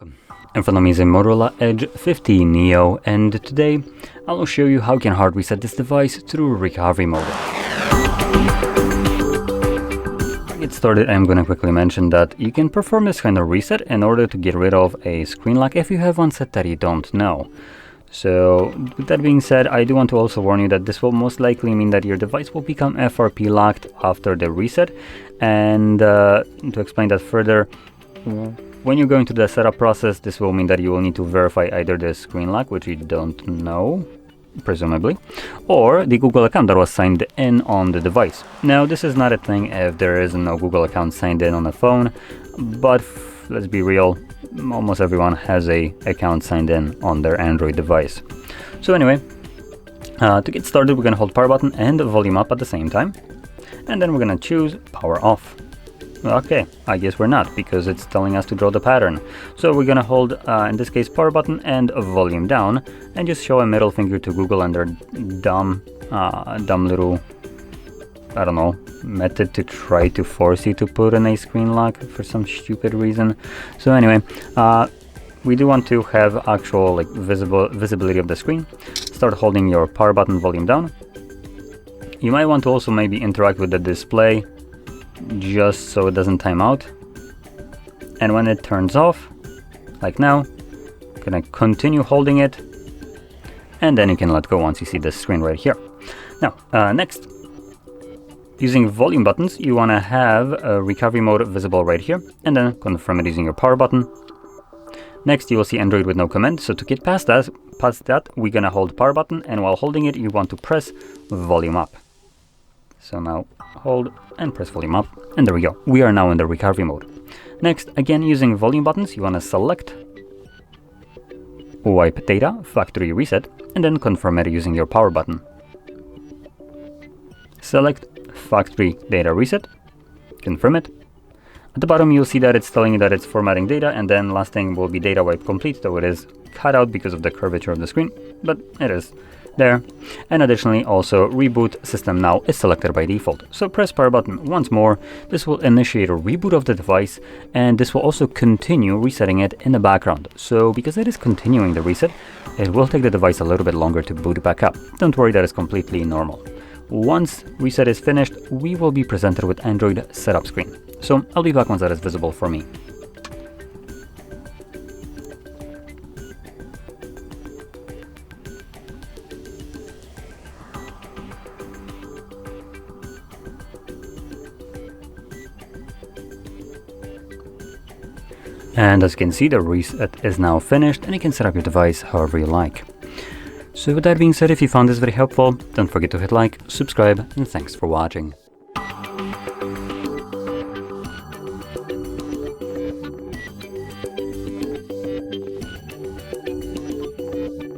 In front of me is a Motorola Edge 15 Neo, and today I will show you how you can hard reset this device through recovery mode. To get started, I'm going to quickly mention that you can perform this kind of reset in order to get rid of a screen lock if you have one set that you don't know. So with that being said, I do want to also warn you that this will most likely mean that your device will become FRP locked after the reset. And to explain that further, when you're going through the setup process, this will mean that you will need to verify either the screen lock, which you don't know, presumably, or the Google account that was signed in on the device. Now, this is not a thing if there is no Google account signed in on the phone, but let's be real, almost everyone has a account signed in on their Android device. So anyway, to get started, we're going to hold power button and volume up at the same time, and then we're going to choose power off. Okay, I guess we're not, because it's telling us to draw the pattern. So we're gonna hold, in this case, power button and volume down, and just show a middle finger to Google and their dumb little, I don't know, method to try to force you to put in a screen lock for some stupid reason. So anyway, we do want to have actual visibility of the screen. Start holding your power button, volume down. You might want to also maybe interact with the display, just so it doesn't time out. And when it turns off, like now, I'm gonna continue holding it, and then you can let go once you see the screen right here. Now, next, using volume buttons, you wanna have a recovery mode visible right here, and then confirm it using your power button. Next, you will see Android with no command, so to get past that, we're gonna hold power button, and while holding it, you want to press volume up. So now hold and press volume up, and there we go. We are now in the recovery mode. Next, again using volume buttons, you want to select wipe data, factory reset, and then confirm it using your power button. Select factory data reset, confirm it. At the bottom you'll see that it's telling you that it's formatting data, and then last thing will be data wipe complete, though it is cut out because of the curvature of the screen, but it is there. And additionally, also reboot system now is selected by default. So press power button once more. This will initiate a reboot of the device, and this will also continue resetting it in the background. So because it is continuing the reset, it will take the device a little bit longer to boot back up. Don't worry, that is completely normal. Once reset is finished, we will be presented with Android setup screen. So I'll be back once that is visible for me. And as you can see, the reset is now finished, and you can set up your device however you like. So with that being said, if you found this very helpful, don't forget to hit like, subscribe, and thanks for watching.